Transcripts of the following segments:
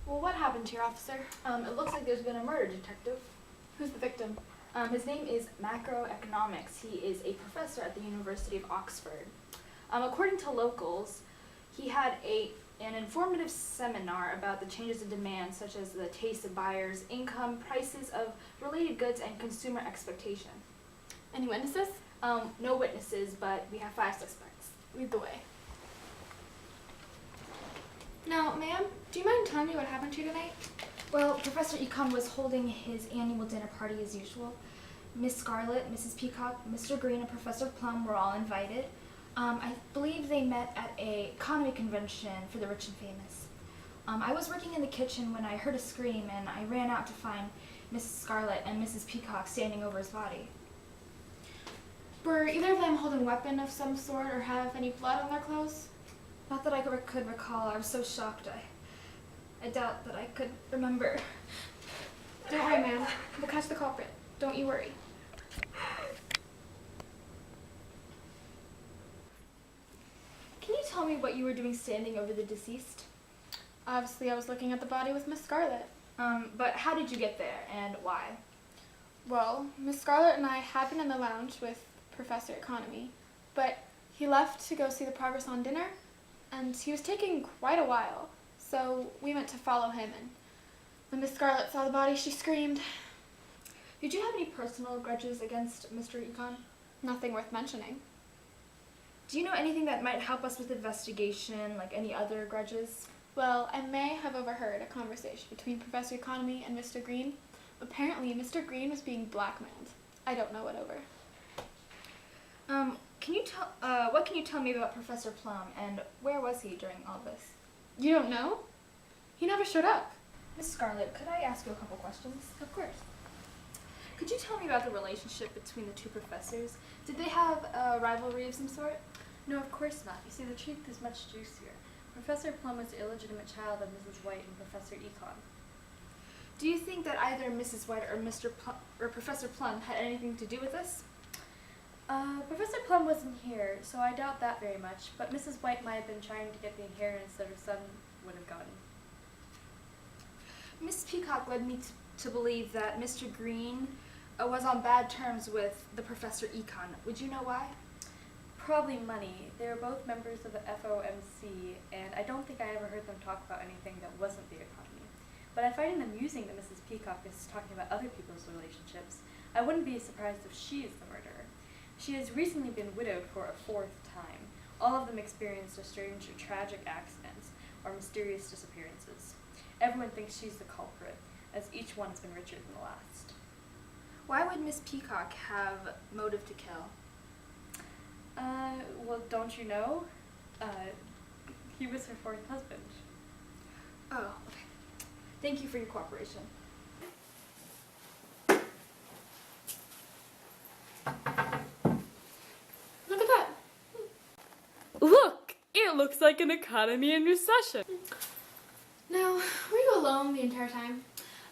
Well, what happened to your officer? It looks like there's been a murder, Detective. Who's the victim? His name is Macroeconomics. He is a professor at the University of Oxford. According to locals, he had an informative seminar about the changes in demand, such as the taste of buyers, income, prices of related goods, and consumer expectation. Any witnesses? No witnesses, but we have 5 suspects. Lead the way. Now, ma'am, do you mind telling me what happened to you tonight? Well, Professor Econ was holding his annual dinner party as usual. Miss Scarlett, Mrs. Peacock, Mr. Green, and Professor Plum were all invited. I believe they met at a economy convention for the rich and famous. I was working in the kitchen when I heard a scream, and I ran out to find Mrs. Scarlett and Mrs. Peacock standing over his body. Were either of them holding a weapon of some sort or have any blood on their clothes? Not that I could recall. I was so shocked. I doubt that I could remember. Don't worry, ma'am. We'll catch the culprit. Don't you worry. Can you tell me what you were doing standing over the deceased? Obviously, I was looking at the body with Miss Scarlett. But how did you get there, and why? Well, Miss Scarlett and I had been in the lounge with Professor Economy, but he left to go see the progress on dinner, and he was taking quite a while, so we went to follow him, and when Miss Scarlett saw the body, she screamed. Did you have any personal grudges against Mr. Econ? Nothing worth mentioning. Do you know anything that might help us with the investigation, like any other grudges? Well, I may have overheard a conversation between Professor Economy and Mr. Green. Apparently, Mr. Green was being blackmailed. I don't know what over. What can you tell me about Professor Plum, and where was he during all this? You don't know? He never showed up. Miss Scarlett, could I ask you a couple questions? Of course. Could you tell me about the relationship between the 2 professors? Did they have a rivalry of some sort? No, of course not. You see, the truth is much juicier. Professor Plum was the illegitimate child of Mrs. White and Professor Econ. Do you think that either Mrs. White or Professor Plum had anything to do with this? Professor Plum wasn't here, so I doubt that very much, but Mrs. White might have been trying to get the inheritance that her son would have gotten. Miss Peacock led me to believe that Mr. Green was on bad terms with the Professor Econ. Would you know why? Probably money. They were both members of the FOMC, and I don't think I ever heard them talk about anything that wasn't the economy. But I find it amusing that Mrs. Peacock is talking about other people's relationships. I wouldn't be surprised if she is the murderer. She has recently been widowed for a 4th time. All of them experienced a strange or tragic accidents or mysterious disappearances. Everyone thinks she's the culprit, as each one has been richer than the last. Why would Miss Peacock have motive to kill? Well, don't you know? He was her 4th husband. Oh, okay. Thank you for your cooperation. Look at that. Look! It looks like an economy in recession. Now, were you alone the entire time?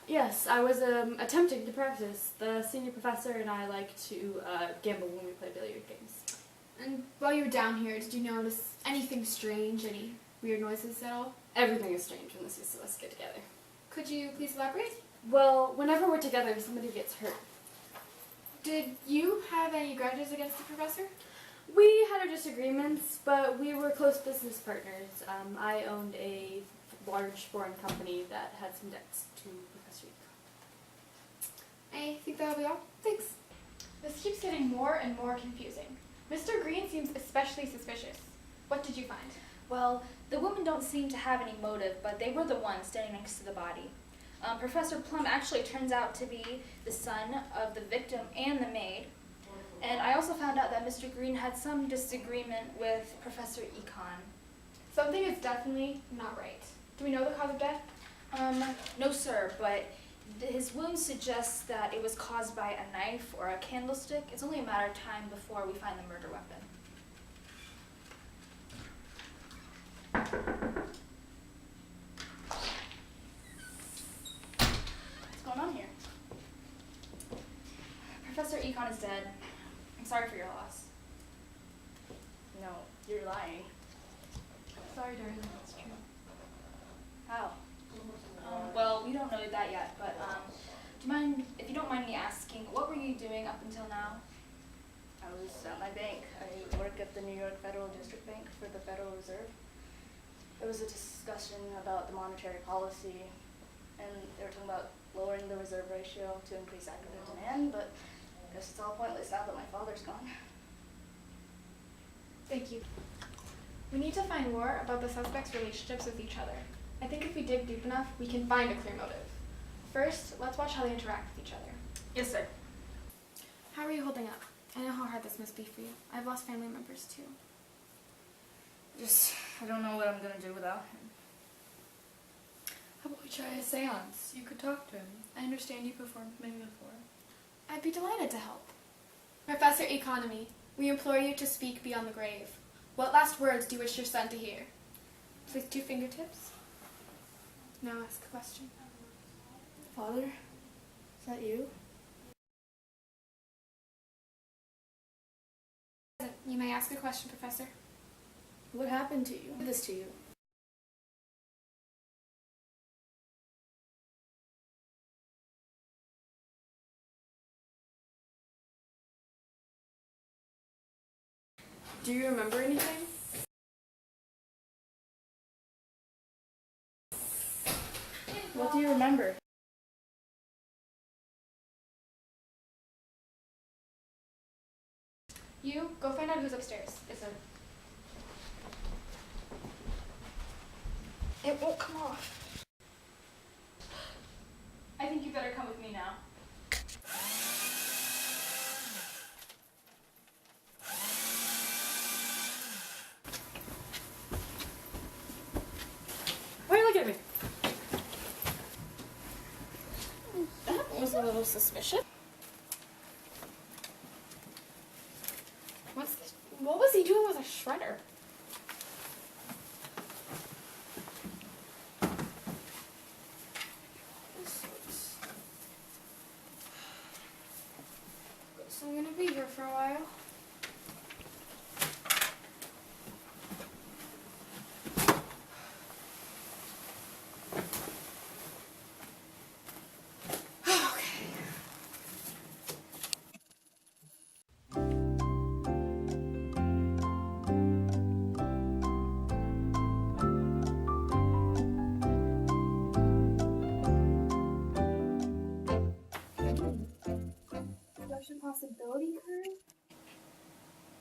Yes, I was attempting to practice. The senior professor and I like to gamble when we play billiard games. And while you were down here, did you notice anything strange, any weird noises at all? Everything is strange when the 6 of us get together. Could you please elaborate? Well, whenever we're together, somebody gets hurt. Did you have any grudges against the professor? We had our disagreements, but we were close business partners. I owned a large foreign company that had some debts to Professor Econ. I think that'll be all. Thanks. This keeps getting more and more confusing. Mr. Green seems especially suspicious. What did you find? Well, the women don't seem to have any motive, but they were the ones standing next to the body. Professor Plum actually turns out to be the son of the victim and the maid. And I also found out that Mr. Green had some disagreement with Professor Econ. Something is definitely not right. Do we know the cause of death? No, sir, but his wounds suggest that it was caused by a knife or a candlestick. It's only a matter of time before we find the murder weapon. What's going on here? Professor Econ is dead. I'm sorry for your loss. No, you're lying. Sorry, darling, that's true. How? Well, we don't know that yet, but do you mind, if you don't mind me asking, what were you doing up until now? I was at my bank. I work at the New York Federal District Bank for the Federal Reserve. There was a discussion about the monetary policy, and they were talking about lowering the reserve ratio to increase aggregate demand, but I guess it's all pointless now that my father's gone. Thank you. We need to find more about the suspects' relationships with each other. I think if we dig deep enough, we can find a clear motive. First, let's watch how they interact with each other. Yes, sir. How are you holding up? I know how hard this must be for you. I've lost family members too. I don't know what I'm gonna do without him. How about we try a seance? You could talk to him. I understand you performed many before. I'd be delighted to help. Professor Economy, we implore you to speak beyond the grave. What last words do you wish your son to hear? Please, 2 fingertips. Now ask a question. Father? Is that you? You may ask a question, Professor. What happened to you? Who did this to you? Do you remember anything? What do you remember? You, go find out who's upstairs. Yes, sir. It won't come off. I think you better come with me now. Why are you looking at me? That was a little suspicious. What was he doing with a shredder? Guess I'm gonna be here for a while. Possibility curve,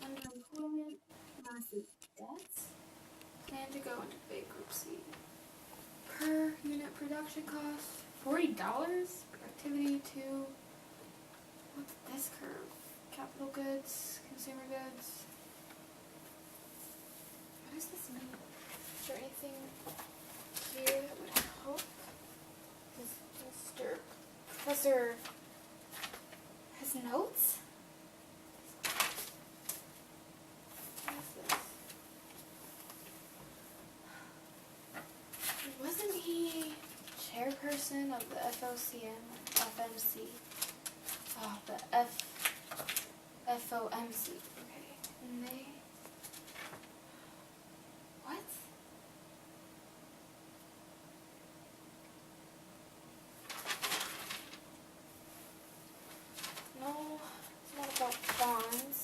underemployment, massive debts, plan to go into bankruptcy. Per unit production cost, $40, productivity 2. What's this curve? Capital goods, consumer goods. What does this mean? Is there anything here that would help? Mr. Professor has notes? What is this? Wasn't he chairperson of the FMC? Oh, the FOMC. Okay. And they... What? No, it's not about bonds.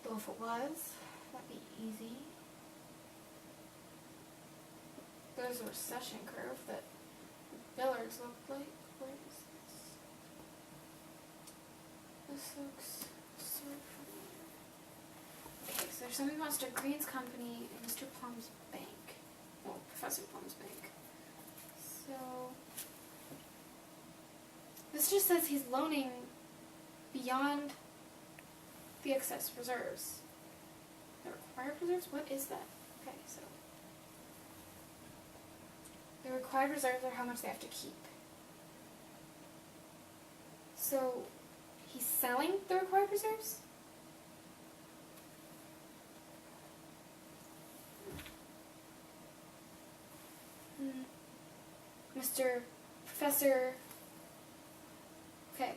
Though if it was, that'd be easy. There's a recession curve that Billards look like. Where is this? This looks so familiar. Okay, so there's something about Mr. Green's company and Mr. Plum's bank. Well, Professor Plum's bank. So this just says he's loaning beyond the excess reserves. The required reserves? What is that? Okay, so the required reserves are how much they have to keep. So he's selling the required reserves? Mr. Professor... Okay,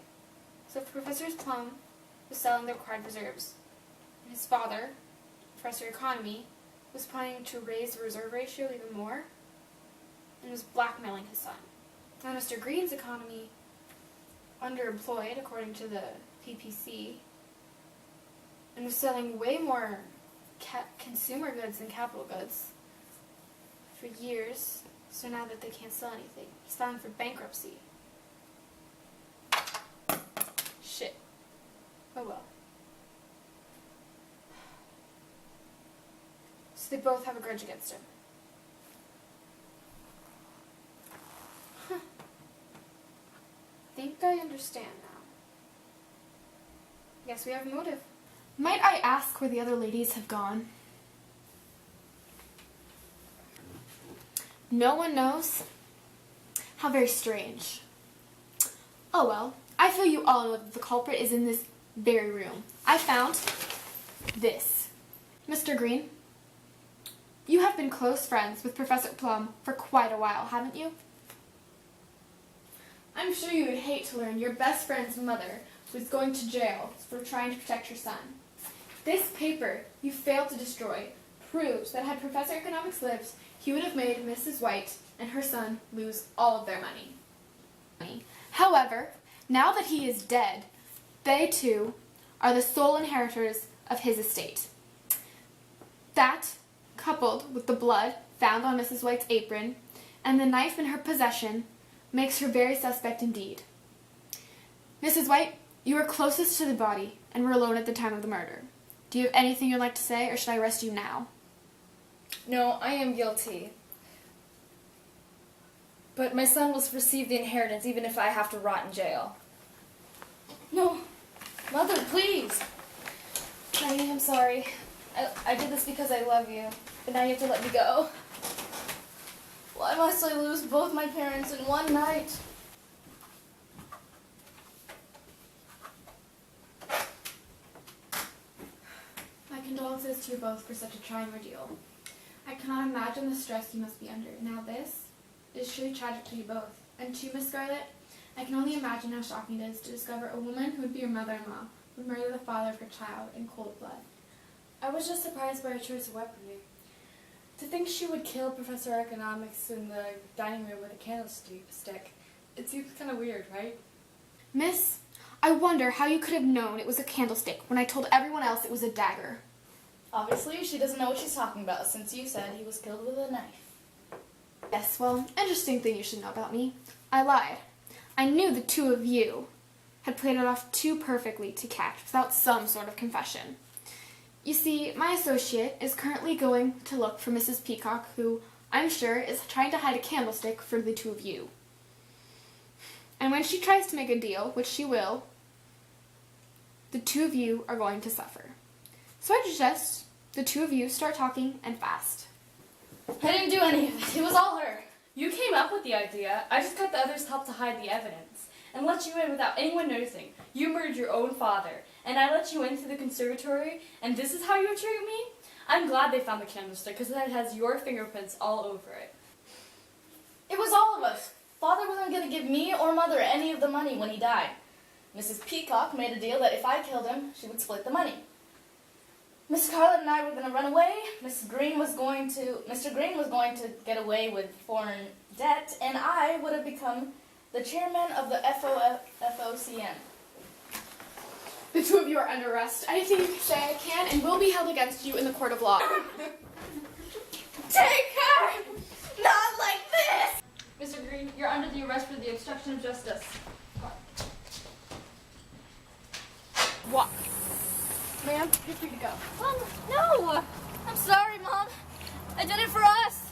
so Professor Plum was selling the required reserves. And his father, Professor Economy, was planning to raise the reserve ratio even more. and was blackmailing his son. And Mr. Green's economy, underemployed according to the PPC, and was selling way more consumer goods than capital goods for years. So now that they can't sell anything, he's filing for bankruptcy. Shit. Oh well. So they both have a grudge against him. Huh. Think I understand now. Guess we have a motive. Might I ask where the other ladies have gone? No one knows? How very strange. Oh well, I feel you all know that the culprit is in this very room. I found this. Mr. Green, you have been close friends with Professor Plum for quite a while, haven't you? I'm sure you would hate to learn your best friend's mother was going to jail for trying to protect your son. This paper you failed to destroy proves that had Professor Economics lived, he would have made Mrs. White and her son lose all of their money. However, now that he is dead, they too are the sole inheritors of his estate. That, coupled with the blood found on Mrs. White's apron and the knife in her possession, makes her very suspect indeed. Mrs. White, you were closest to the body and were alone at the time of the murder. Do you have anything you'd like to say, or should I arrest you now? No, I am guilty. But my son will receive the inheritance even if I have to rot in jail. No. Mother, please. Honey, I'm sorry. I did this because I love you. But now you have to let me go. Why must I lose both my parents in one night? My condolences to you both for such a trying ordeal. I cannot imagine the stress you must be under. Now this is truly tragic to you both. And to Miss Scarlett, I can only imagine how shocking it is to discover a woman who would be your mother-in-law would murder the father of her child in cold blood. I was just surprised by her choice of weaponry. To think she would kill Professor Economics in the dining room with a candlestick, it seems kind of weird, right? Miss, I wonder how you could have known it was a candlestick when I told everyone else it was a dagger. Obviously, she doesn't know what she's talking about since you said he was killed with a knife. Yes, well, interesting thing you should know about me. I lied. I knew the two of you had played it off too perfectly to catch without some sort of confession. You see, my associate is currently going to look for Mrs. Peacock, who, I'm sure, is trying to hide a candlestick for the two of you. And when she tries to make a deal, which she will, the two of you are going to suffer. So I suggest the two of you start talking and fast. I didn't do any of it. It was all her. You came up with the idea. I just got the others' help to hide the evidence and let you in without anyone noticing. You murdered your own father, and I let you into the conservatory, and this is how you treat me? I'm glad they found the candlestick because it has your fingerprints all over it. It was all of us. Father wasn't going to give me or Mother any of the money when he died. Mrs. Peacock made a deal that if I killed him, she would split the money. Miss Scarlett and I were going to run away. Mr. Green was going to get away with foreign debt, and I would have become the chairman of the FOCN. The two of you are under arrest. Anything you say can and will be held against you in the court of law. Take her! Not like this! Mr. Green, you're under the arrest for the obstruction of justice. Walk. Ma'am, you're free to go. Mom, no! I'm sorry, Mom. I did it for us.